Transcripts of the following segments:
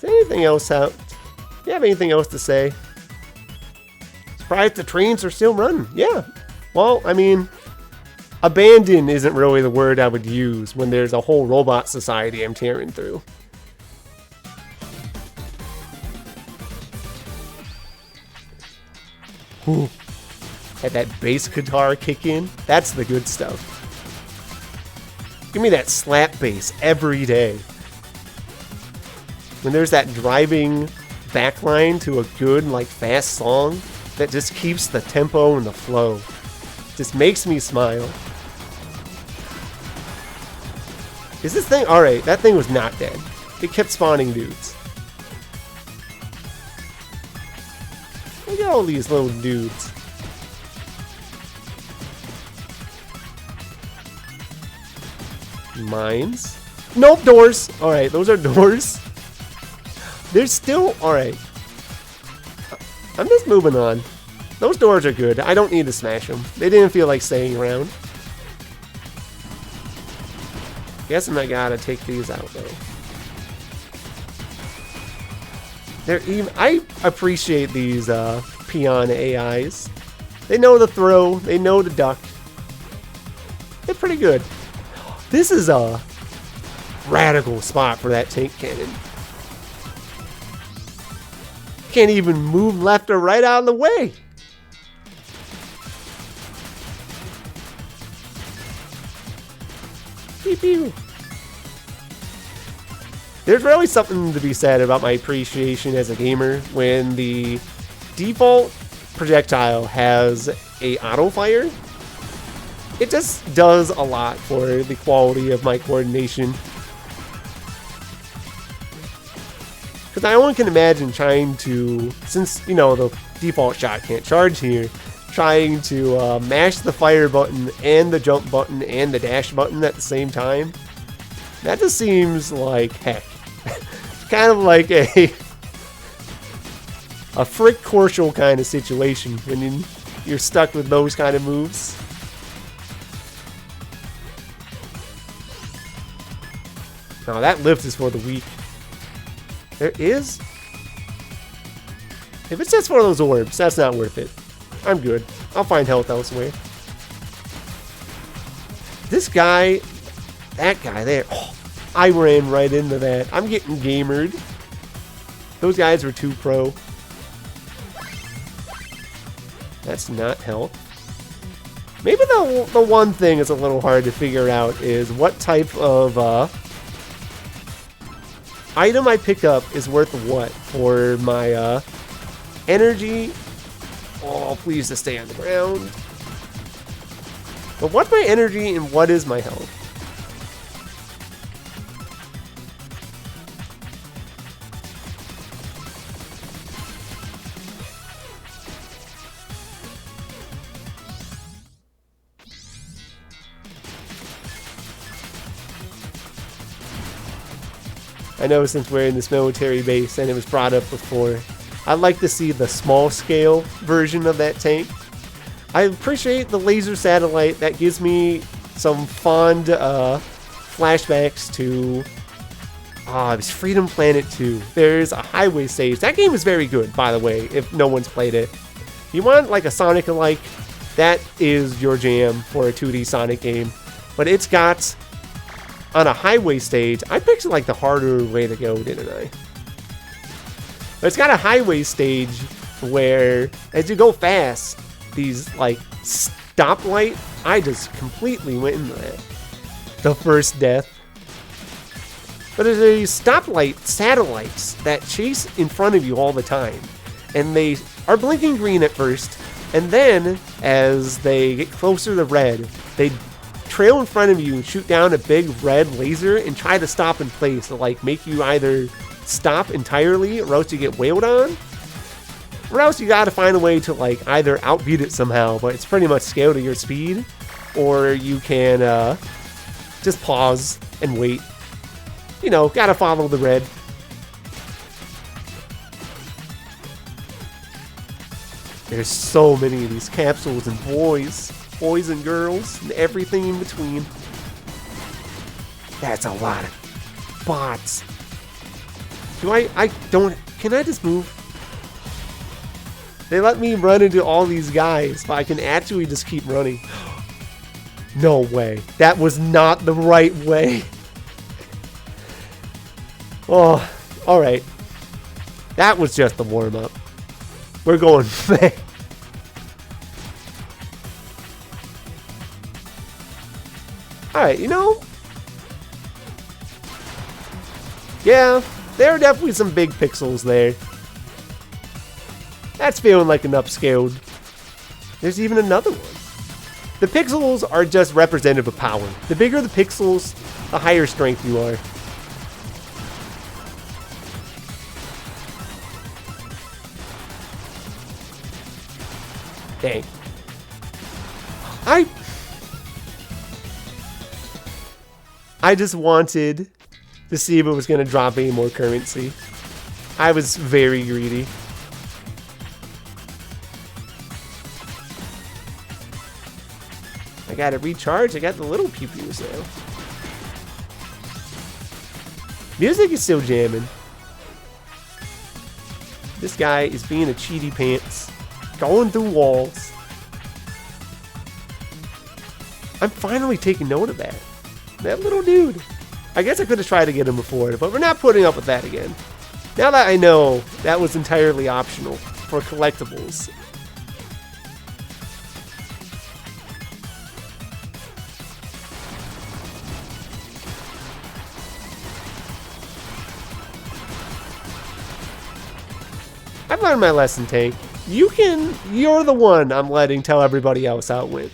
Is anything else out? Do you have anything else to say? Surprised the trains are still running. Yeah. Well, I mean, abandoned isn't really the word I would use when there's a whole robot society I'm tearing through. Ooh. Had that bass guitar kick in. That's the good stuff. Give me that slap bass every day. When there's that driving backline to a good, like, fast song that just keeps the tempo and the flow. Just makes me smile. Is this thing? Alright, that thing was not dead. It kept spawning dudes. Look at all these little dudes. Mines? Nope, doors. Alright, those are doors. There's still... Alright. I'm just moving on. Those doors are good. I don't need to smash them. They didn't feel like staying around. Guessing I gotta take these out, though. They're even... I appreciate these peon AIs. They know to throw. They know to duck. They're pretty good. This is a radical spot for that tank cannon. Can't even move left or right out of the way. Pew pew. There's really something to be said about my appreciation as a gamer when the default projectile has a auto fire. It just does a lot for the quality of my coordination. Because I only can imagine trying to, since, you know, the default shot can't charge here, trying to mash the fire button and the jump button and the dash button at the same time. That just seems like heck. It's kind of like a Frick Corshel kind of situation when you're stuck with those kind of moves. Now that lift is for the weak. There is... If it's just for those orbs, that's not worth it. I'm good. I'll find health elsewhere. This guy... That guy there... Oh, I ran right into that. I'm getting gamered. Those guys were too pro. That's not health. Maybe the one thing is a little hard to figure out is what type of... item I pick up is worth what for my energy. Oh, please to stay on the ground. But what's my energy and what is my health? I know since we're in this military base and it was brought up before, I'd like to see the small scale version of that tank. I appreciate the laser satellite. That gives me some fond flashbacks to it was Freedom Planet 2. There's a highway stage. That game is very good, by the way, if no one's played it. You want like a Sonic-alike, that is your jam for a 2D Sonic game. But it's got... On a highway stage, I picked like the harder way to go, didn't I? But it's got a highway stage where, as you go fast, these like stoplight, I just completely went into that. The first death. But there's these stoplight satellites that chase in front of you all the time. And they are blinking green at first, and then as they get closer to red, they trail in front of you and shoot down a big red laser and try to stop in place to like make you either stop entirely or else you get wailed on, or else you gotta find a way to like either outbeat it somehow, but it's pretty much scaled to your speed, or you can just pause and wait. You know, gotta follow the red. There's so many of these capsules and boys and girls, and everything in between. That's a lot of bots. I don't... Can I just move? They let me run into all these guys, but I can actually just keep running. No way. That was not the right way. Oh, alright. That was just the warm-up. We're going back. Alright, you know... Yeah, there are definitely some big pixels there. That's feeling like an upscaled. There's even another one. The pixels are just representative of power. The bigger the pixels, the higher strength you are. Dang. I just wanted to see if it was going to drop any more currency. I was very greedy. I got to recharge. I got the little pew-pews now. Music is still jamming. This guy is being a cheaty pants. Going through walls. I'm finally taking note of that. That little dude. I guess I could have tried to get him before, but we're not putting up with that again. Now that I know that was entirely optional for collectibles. I've learned my lesson, Tank. You're the one I'm letting tell everybody else how it went.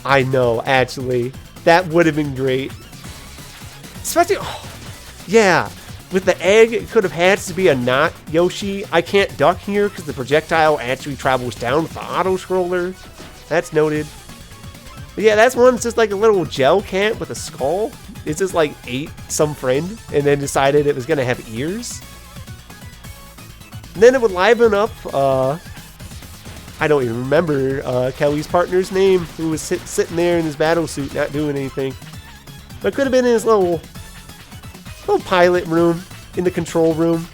I know, actually. That would have been great. Especially, oh, yeah. With the egg, it could have had to be a not Yoshi. I can't duck here because the projectile actually travels down with the auto-scroller. That's noted. But yeah, that's one that's just like a little gel cat with a skull. It just like ate some friend and then decided it was going to have ears. And then it would liven up, I don't even remember Kelly's partner's name, who was sitting there in his battle suit not doing anything. But it could have been in his little pilot room, in the control room.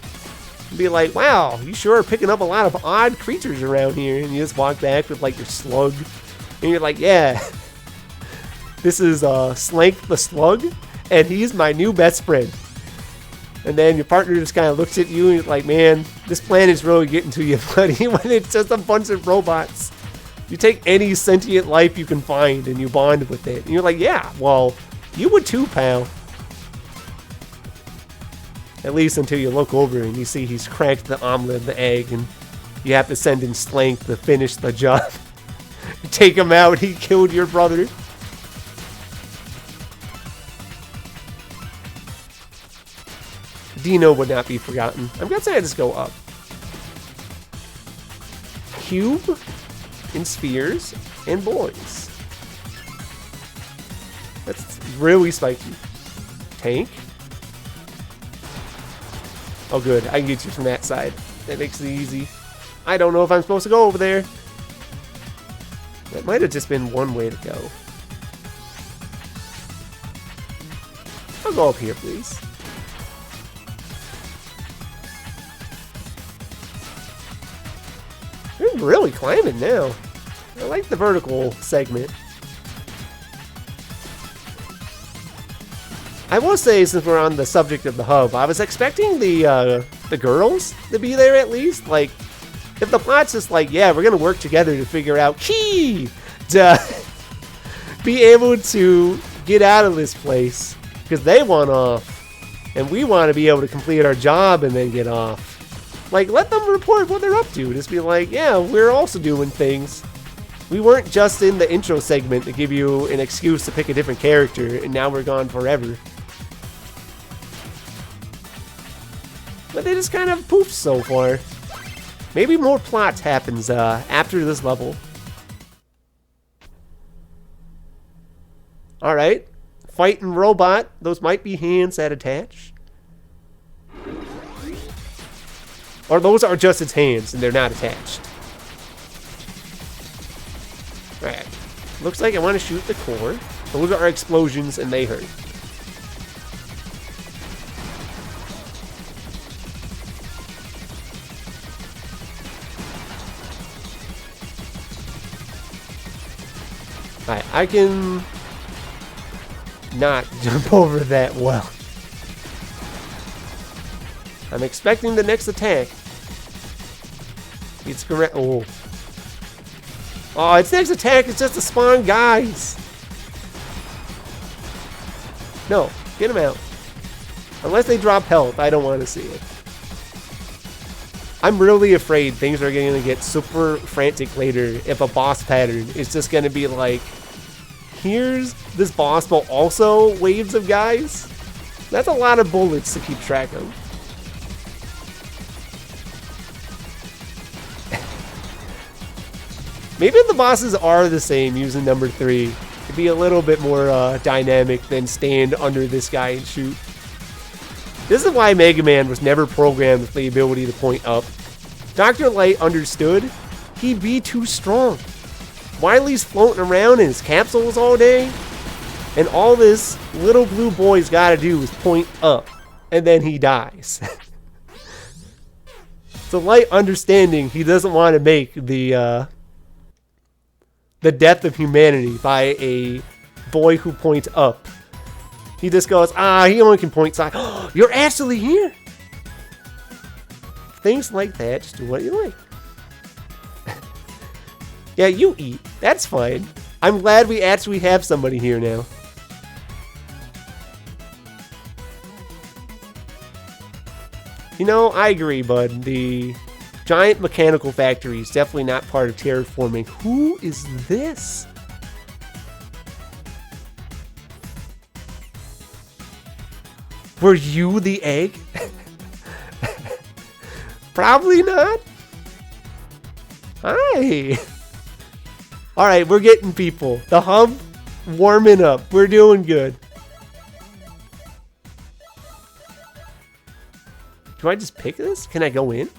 And be like, wow, you sure are picking up a lot of odd creatures around here. And you just walk back with like your slug. And you're like, yeah, this is Slank the Slug, and he's my new best friend. And then your partner just kind of looks at you and you're like, man, this planet's really getting to you, buddy, when it's just a bunch of robots. You take any sentient life you can find and you bond with it. And you're like, yeah, well, you would too, pal. At least until you look over and you see he's cracked the omelet of the egg and you have to send in Slank to finish the job. Take him out, he killed your brother. Dino would not be forgotten. I'm guessing I just go up. Cube and spheres and boys. That's really spiky. Tank. Oh good, I can get you from that side. That makes it easy. I don't know if I'm supposed to go over there. That might have just been one way to go. I'll go up here, please. We're really climbing now. I like the vertical segment. I will say, since we're on the subject of the hub, I was expecting the girls to be there at least. Like, if the plot's just like, yeah, we're gonna work together to figure out key to be able to get out of this place because they want off, and we want to be able to complete our job and then get off. Like, let them report what they're up to. Just be like, yeah, we're also doing things. We weren't just in the intro segment to give you an excuse to pick a different character, and now we're gone forever. But they just kind of poofed so far. Maybe more plot happens after this level. Alright. Fighting robot. Those might be hands that attach. Or those are just its hands and they're not attached. Alright. Looks like I want to shoot the core. Those are explosions and they hurt. Alright, I can not jump over that well. I'm expecting the next attack. It's correct. Oh. Oh, its next attack is just to spawn guys. No, get them out. Unless they drop health, I don't want to see it. I'm really afraid things are going to get super frantic later if a boss pattern is just going to be like, here's this boss, but also waves of guys. That's a lot of bullets to keep track of. Maybe if the bosses are the same using number 3, it'd be a little bit more dynamic than stand under this guy and shoot. This is why Mega Man was never programmed with the ability to point up. Dr. Light understood he'd be too strong. Wily's floating around in his capsules all day, and all this little blue boy's gotta do is point up, and then he dies. So Light understanding he doesn't want to make the death of humanity by a boy who points up. He just goes, he only can point side. You're actually here. Things like that, just do what you like. Yeah, you eat. That's fine. I'm glad we actually have somebody here now. You know, I agree, bud. The giant mechanical factory is definitely not part of terraforming. Who is this? Were you the egg? Probably not. Hi. Alright, we're getting people. The hub warming up. We're doing good. Do I just pick this? Can I go in?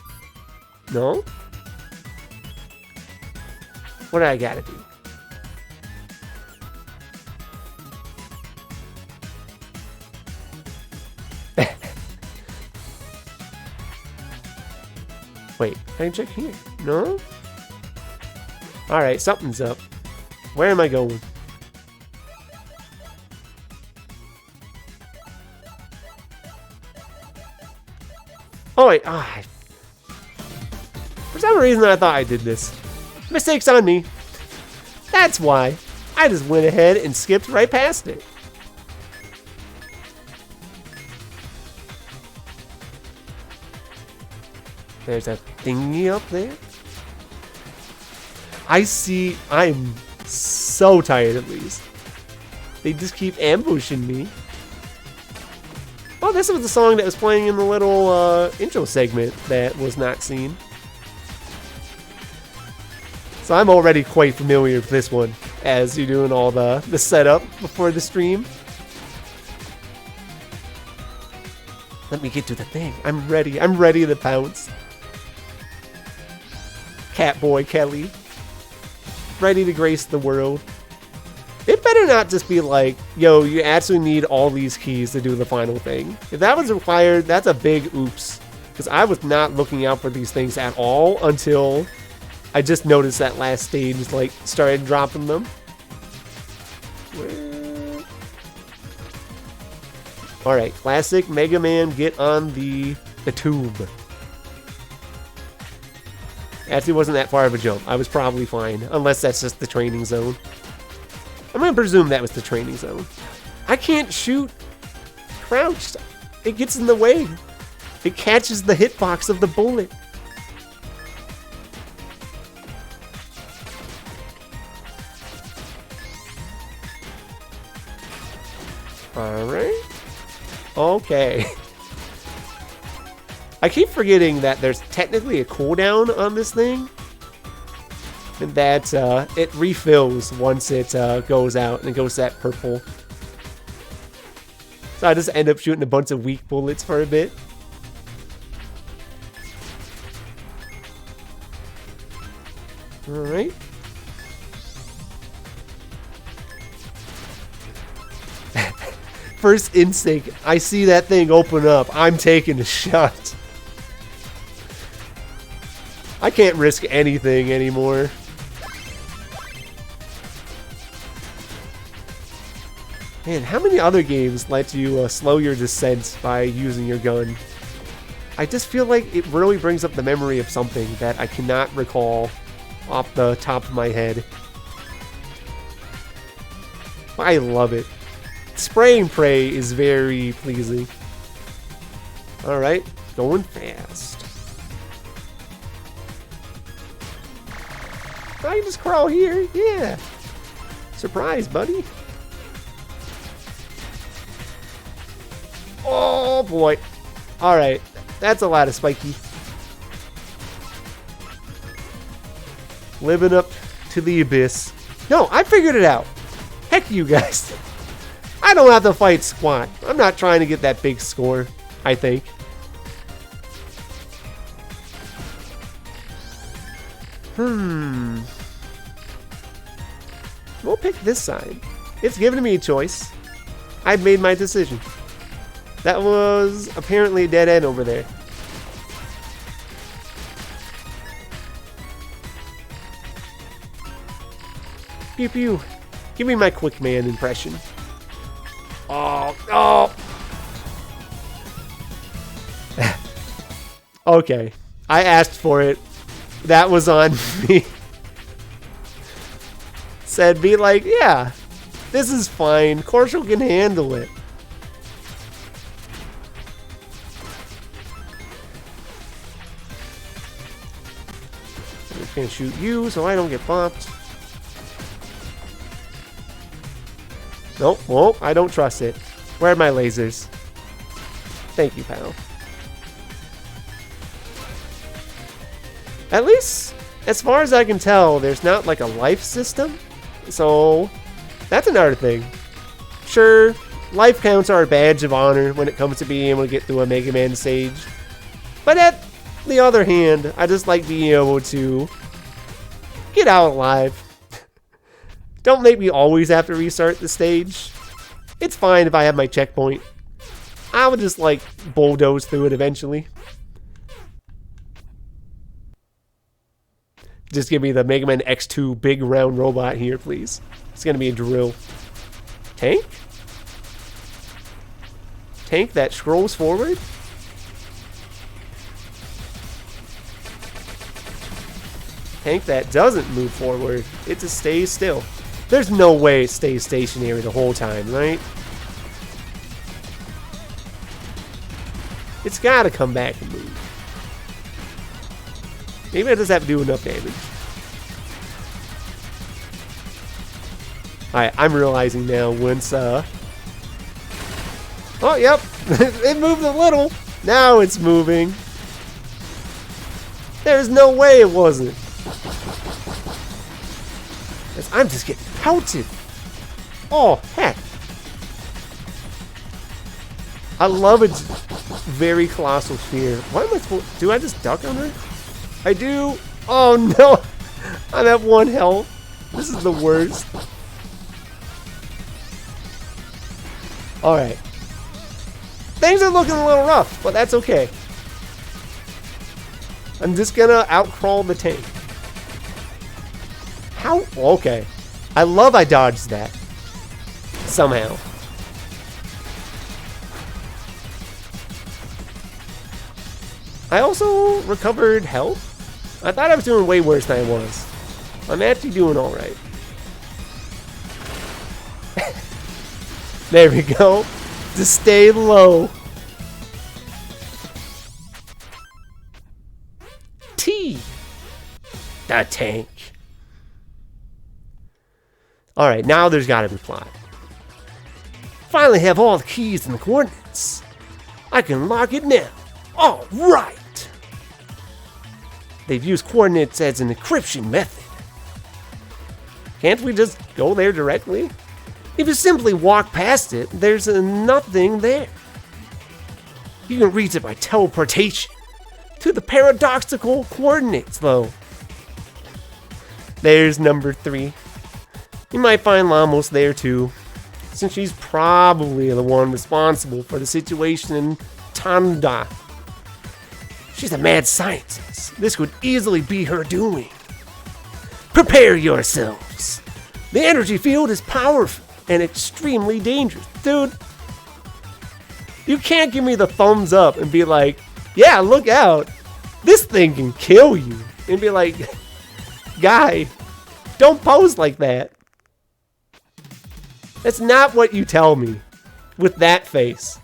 No? What do I gotta do? Wait, can I check here? No? Alright, something's up. Where am I going? Oh wait, for some reason I thought I did this. Mistakes on me. That's why. I just went ahead and skipped right past it. There's a thingy up there. I see. I'm so tired of these. They just keep ambushing me. Oh, this was the song that was playing in the little intro segment that was not seen. So I'm already quite familiar with this one as you're doing all the setup before the stream. Let me get to the thing. I'm ready. I'm ready to pounce. Catboy Kelly. Ready to grace the world. It better not just be like, yo, you actually need all these keys to do the final thing. If that was required, that's a big oops. Because I was not looking out for these things at all until I just noticed that last stage, like, started dropping them. Alright, classic Mega Man, get on the tube. Actually, wasn't that far of a jump. I was probably fine, unless that's just the training zone. I'm gonna presume that was the training zone. I can't shoot crouched. It gets in the way. It catches the hitbox of the bullet. Alright. Okay. I keep forgetting that there's technically a cooldown on this thing. And that it refills once it goes out and it goes that purple. So I just end up shooting a bunch of weak bullets for a bit. Alright. First instinct, I see that thing open up. I'm taking a shot. I can't risk anything anymore. Man, how many other games let you slow your descent by using your gun? I just feel like it really brings up the memory of something that I cannot recall off the top of my head. I love it. Spray and pray is very pleasing. Alright, going fast. I can just crawl here, yeah. Surprise, buddy. Oh boy. Alright, that's a lot of spiky. Living up to the abyss. No, I figured it out. Heck you guys. I don't have to fight squat. I'm not trying to get that big score, I think. We'll pick this side. It's given me a choice. I've made my decision. That was apparently a dead end over there. Pew pew. Give me my quick man impression. Oh. Okay. I asked for it. That was on me. Said, be like, yeah, this is fine. Corshell can handle it. I'm just gonna shoot you so I don't get bopped. Nope, well, I don't trust it. Where are my lasers? Thank you, pal. At least, as far as I can tell, there's not like a life system. So, that's another thing. Sure, life counts are a badge of honor when it comes to being able to get through a Mega Man stage. But at the other hand, I just like being able to get out alive. Don't make me always have to restart the stage. It's fine if I have my checkpoint. I would just like bulldoze through it eventually. Just give me the Mega Man X2 big round robot here, please. It's gonna be a drill. Tank? Tank that scrolls forward? Tank that doesn't move forward. It just stays still. There's no way it stays stationary the whole time, right? It's gotta come back and move. Maybe I just have to do enough damage. Alright, I'm realizing now once, oh, yep. It moved a little. Now it's moving. There's no way it wasn't. I'm just getting pelted. Oh, heck. I love its very colossal sphere. Why am I supposed... Do I just duck on her? I do. Oh, no. I'm at 1 health. This is the worst. Alright. Things are looking a little rough, but that's okay. I'm just gonna outcrawl the tank. How? Okay. I love I dodged that. Somehow. I also recovered health. I thought I was doing way worse than I was. I'm actually doing alright. There we go. Just stay low. T. The tank. Alright, now there's gotta be plot. Finally have all the keys and the coordinates. I can lock it now. Alright. They've used coordinates as an encryption method. Can't we just go there directly? If you simply walk past it, there's nothing there. You can reach it by teleportation to the paradoxical coordinates, though. There's number 3. You might find Lamos there too, since she's probably the one responsible for the situation in Tanda. She's a mad scientist. This could easily be her doing. Prepare yourselves. The energy field is powerful. and extremely dangerous. Dude, you can't give me the thumbs up and be like, yeah, look out. This thing can kill you. And be like, guy, don't pose like that. That's not what you tell me with that face.